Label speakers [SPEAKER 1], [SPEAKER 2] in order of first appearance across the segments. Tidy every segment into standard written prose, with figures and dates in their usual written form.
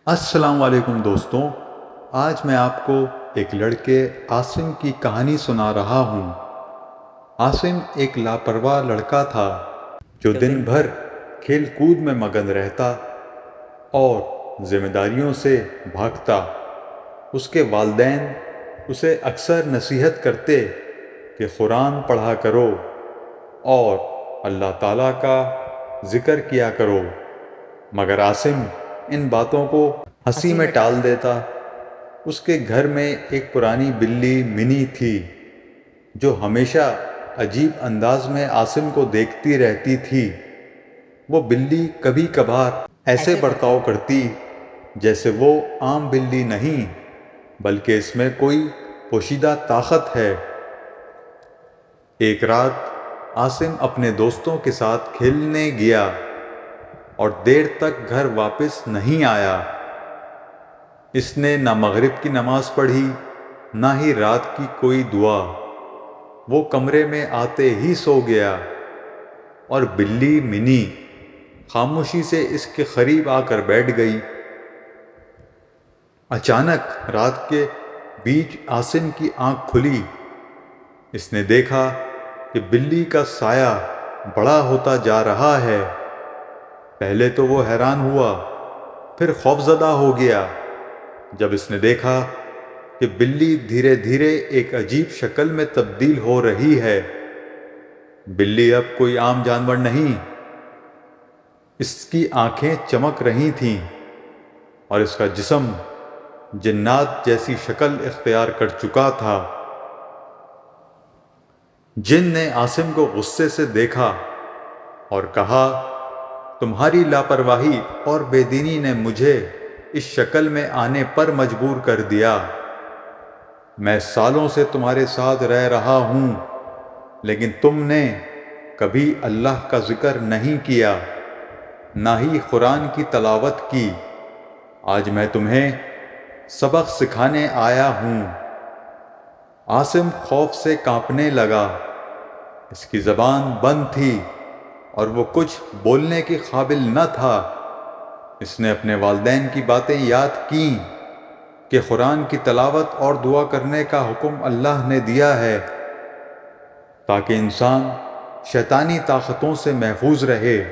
[SPEAKER 1] السلام علیکم دوستوں، آج میں آپ کو ایک لڑکے عاصم کی کہانی سنا رہا ہوں۔ عاصم ایک لاپرواہ لڑکا تھا جو دن بھر کھیل کود میں مگن رہتا اور ذمہ داریوں سے بھاگتا۔ اس کے والدین اسے اکثر نصیحت کرتے کہ قرآن پڑھا کرو اور اللہ تعالیٰ کا ذکر کیا کرو، مگر عاصم ان باتوں کو ہنسی میں ٹال دیتا۔ اس کے گھر میں ایک پرانی بلی منی تھی جو ہمیشہ عجیب انداز میں عاصم کو دیکھتی رہتی تھی۔ وہ بلی کبھی کبھار ایسے برتاؤ کرتی جیسے وہ عام بلی نہیں بلکہ اس میں کوئی پوشیدہ طاقت ہے۔ ایک رات عاصم اپنے دوستوں کے ساتھ کھیلنے گیا اور دیر تک گھر واپس نہیں آیا۔ اس نے نہ مغرب کی نماز پڑھی نہ ہی رات کی کوئی دعا۔ وہ کمرے میں آتے ہی سو گیا اور بلی منی خاموشی سے اس کے قریب آ کر بیٹھ گئی۔ اچانک رات کے بیچ عاصم کی آنکھ کھلی۔ اس نے دیکھا کہ بلی کا سایہ بڑا ہوتا جا رہا ہے۔ پہلے تو وہ حیران ہوا، پھر خوفزدہ ہو گیا جب اس نے دیکھا کہ بلی دھیرے دھیرے ایک عجیب شکل میں تبدیل ہو رہی ہے۔ بلی اب کوئی عام جانور نہیں، اس کی آنکھیں چمک رہی تھیں اور اس کا جسم جنات جیسی شکل اختیار کر چکا تھا۔ جن نے عاصم کو غصے سے دیکھا اور کہا، تمہاری لاپرواہی اور بے دینی نے مجھے اس شکل میں آنے پر مجبور کر دیا۔ میں سالوں سے تمہارے ساتھ رہ رہا ہوں لیکن تم نے کبھی اللہ کا ذکر نہیں کیا، نہ ہی قرآن کی تلاوت کی۔ آج میں تمہیں سبق سکھانے آیا ہوں۔ عاصم خوف سے کانپنے لگا۔ اس کی زبان بند تھی اور وہ کچھ بولنے کے قابل نہ تھا۔ اس نے اپنے والدین کی باتیں یاد کیں کہ قرآن کی تلاوت اور دعا کرنے کا حکم اللہ نے دیا ہے تاکہ انسان شیطانی طاقتوں سے محفوظ رہے۔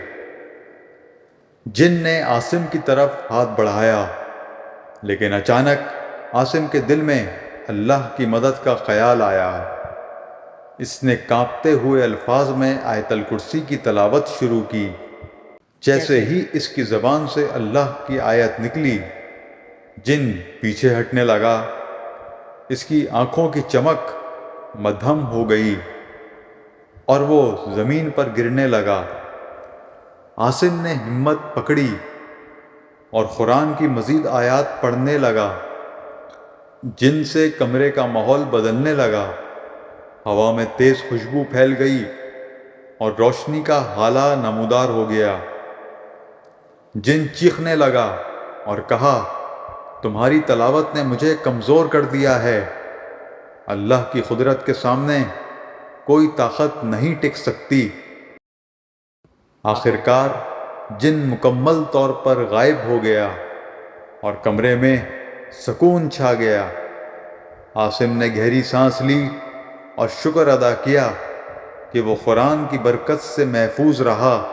[SPEAKER 1] جن نے عاصم کی طرف ہاتھ بڑھایا لیکن اچانک عاصم کے دل میں اللہ کی مدد کا خیال آیا۔ اس نے کانپتے ہوئے الفاظ میں آیت الکرسی کی تلاوت شروع کی۔ جیسے ہی اس کی زبان سے اللہ کی آیت نکلی، جن پیچھے ہٹنے لگا۔ اس کی آنکھوں کی چمک مدھم ہو گئی اور وہ زمین پر گرنے لگا۔ عاصم نے ہمت پکڑی اور قرآن کی مزید آیات پڑھنے لگا۔ جن سے کمرے کا ماحول بدلنے لگا۔ ہوا میں تیز خوشبو پھیل گئی اور روشنی کا ہالہ نمودار ہو گیا۔ جن چیخنے لگا اور کہا، تمہاری تلاوت نے مجھے کمزور کر دیا ہے۔ اللہ کی قدرت کے سامنے کوئی طاقت نہیں ٹک سکتی۔ آخرکار جن مکمل طور پر غائب ہو گیا اور کمرے میں سکون چھا گیا۔ عاصم نے گہری سانس لی اور شکر ادا کیا کہ وہ قرآن کی برکت سے محفوظ رہا۔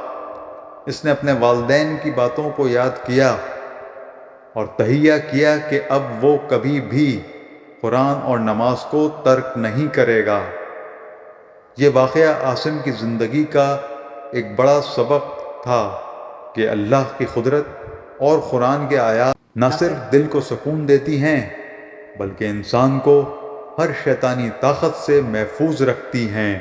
[SPEAKER 1] اس نے اپنے والدین کی باتوں کو یاد کیا اور تہیہ کیا کہ اب وہ کبھی بھی قرآن اور نماز کو ترک نہیں کرے گا۔ یہ واقعہ عاصم کی زندگی کا ایک بڑا سبق تھا کہ اللہ کی قدرت اور قرآن کے آیات نہ صرف دل کو سکون دیتی ہیں بلکہ انسان کو ہر شیطانی طاقت سے محفوظ رکھتی ہیں۔